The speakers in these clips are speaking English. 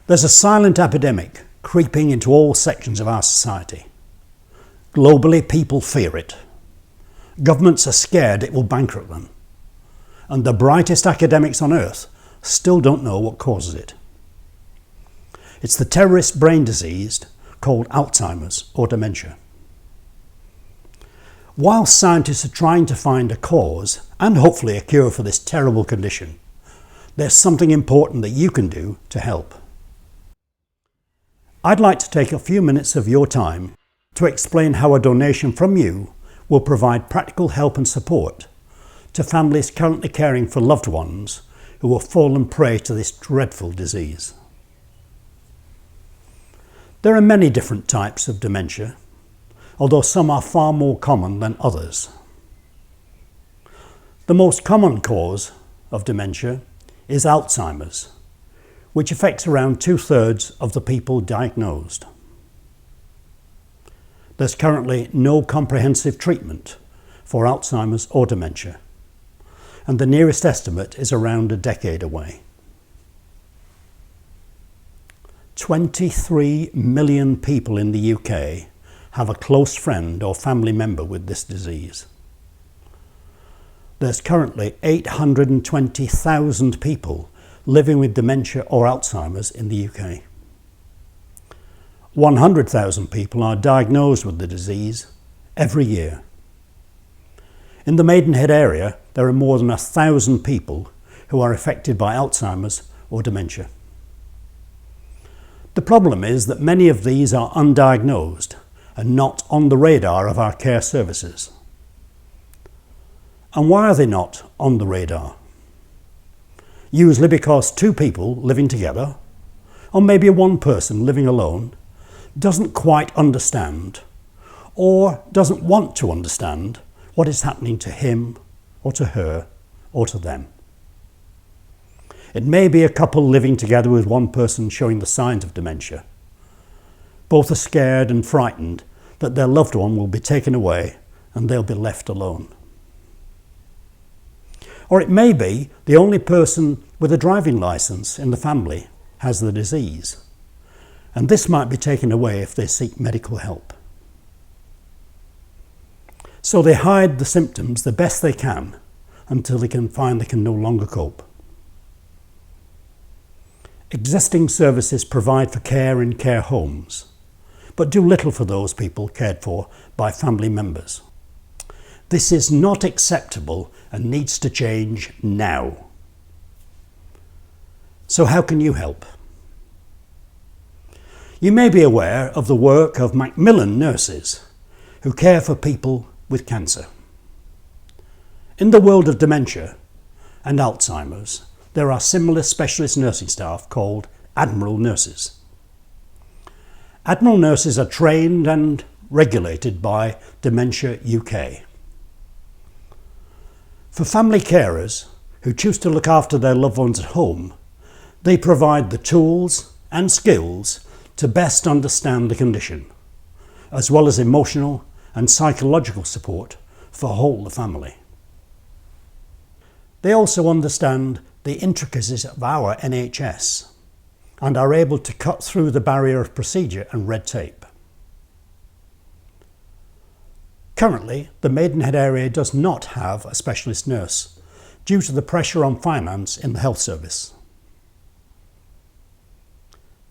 There's a silent epidemic creeping into all sections of our society. Globally, people fear it. Governments are scared it will bankrupt them. And the brightest academics on earth still don't know what causes it. It's the terrorist brain disease called Alzheimer's or dementia. While scientists are trying to find a cause and hopefully a cure for this terrible condition, there's something important that you can do to help. I'd like to take a few minutes of your time to explain how a donation from you will provide practical help and support to families currently caring for loved ones who have fallen prey to this dreadful disease. There are many different types of dementia, although some are far more common than others. The most common cause of dementia is Alzheimer's, which affects around 2/3 of the people diagnosed. There's currently no comprehensive treatment for Alzheimer's or dementia, and the nearest estimate is around a decade away. 23 million people in the UK have a close friend or family member with this disease. There's currently 820,000 people living with dementia or Alzheimer's in the UK. 100,000 people are diagnosed with the disease every year. In the Maidenhead area, there are more than 1,000 people who are affected by Alzheimer's or dementia. The problem is that many of these are undiagnosed and not on the radar of our care services. And why are they not on the radar? Usually because two people living together, or maybe one person living alone, doesn't quite understand or doesn't want to understand what is happening to him or to her or to them. It may be a couple living together with one person showing the signs of dementia. Both are scared and frightened that their loved one will be taken away and they'll be left alone. Or it may be the only person with a driving licence in the family has the disease, and this might be taken away if they seek medical help. So they hide the symptoms the best they can until they can find they can no longer cope. Existing services provide for care in care homes, but do little for those people cared for by family members. This is not acceptable and needs to change now. So how can you help? You may be aware of the work of Admiral Nurses, who care for people with cancer. In the world of dementia and Alzheimer's, there are similar specialist nursing staff called Admiral Nurses. Admiral Nurses are trained and regulated by Dementia UK. For family carers who choose to look after their loved ones at home, they provide the tools and skills to best understand the condition, as well as emotional and psychological support for whole the family. They also understand the intricacies of our NHS and are able to cut through the barrier of procedure and red tape. Currently, the Maidenhead area does not have a specialist nurse due to the pressure on finance in the health service.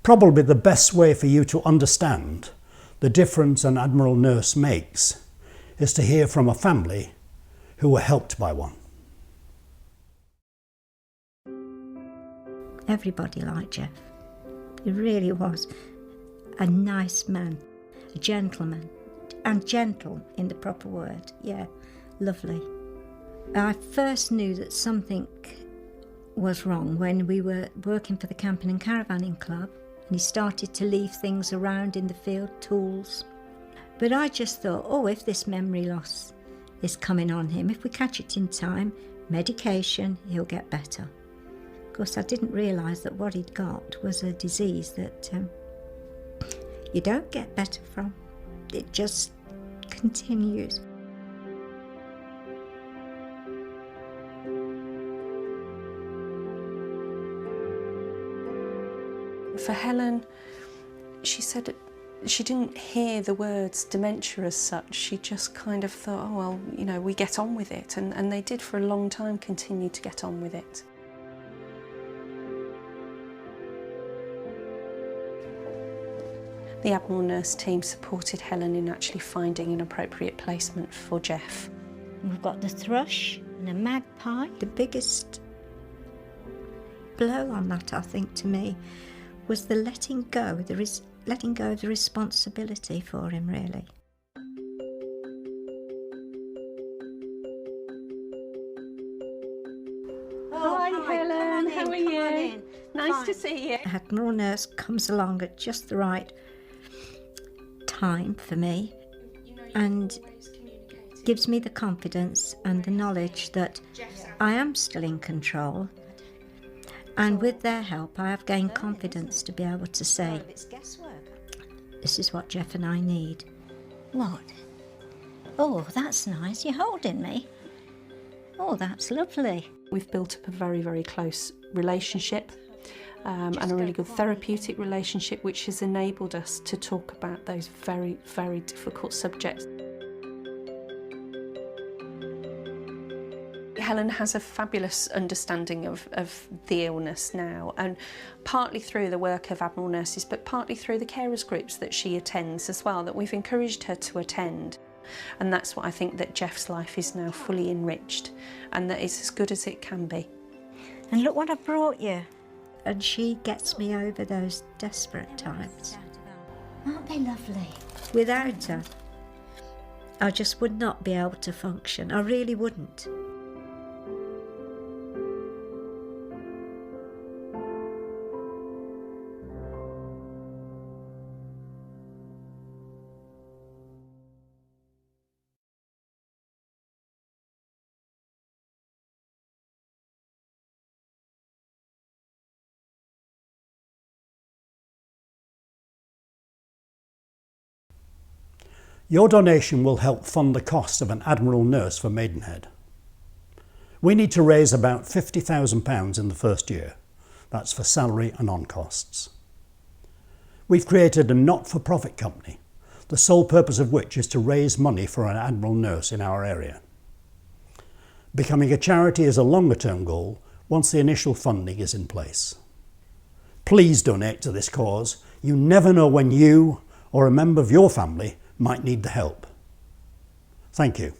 Probably the best way for you to understand the difference an Admiral nurse makes is to hear from a family who were helped by one. Everybody liked Jeff. He really was a nice man, a gentleman, and gentle in the proper word. Yeah, lovely. I first knew that something was wrong when we were working for the Camping and Caravanning Club, and he started to leave things around in the field, tools. But I just thought, oh, if this memory loss is coming on him, if we catch it in time, medication, he'll get better. Of course, I didn't realise that what he'd got was a disease that you don't get better from. It just continues. For Helen, she said she didn't hear the words dementia as such. She just kind of thought, oh well, you know, we get on with it, and they did for a long time continue to get on with it. The Admiral Nurse team supported Helen in actually finding an appropriate placement for Jeff. We've got the thrush and a magpie. The biggest blow on that, I think, to me, was the letting go of the responsibility for him, really. Hi Helen, how are you? Nice to see you. Admiral Nurse comes along at just the right time for me and gives me the confidence and the knowledge that I am still in control, and with their help I have gained confidence to be able to say, this is what Jeff and I need. What? Oh, that's nice, you're holding me. Oh, that's lovely. We've built up a very, very close relationship and a really good therapeutic relationship, which has enabled us to talk about those very, very difficult subjects. Helen has a fabulous understanding of the illness now, and partly through the work of Admiral Nurses, but partly through the carers groups that she attends as well, that we've encouraged her to attend. And that's what I think, that Jeff's life is now fully enriched and that it's as good as it can be. And look what I brought you. And she gets me over those desperate times. Aren't they lovely? Without her, I just would not be able to function. I really wouldn't. Your donation will help fund the cost of an Admiral Nurse for Maidenhead. We need to raise about £50,000 in the first year. That's for salary and on-costs. We've created a not-for-profit company, the sole purpose of which is to raise money for an Admiral Nurse in our area. Becoming a charity is a longer-term goal once the initial funding is in place. Please donate to this cause. You never know when you or a member of your family might need the help. Thank you.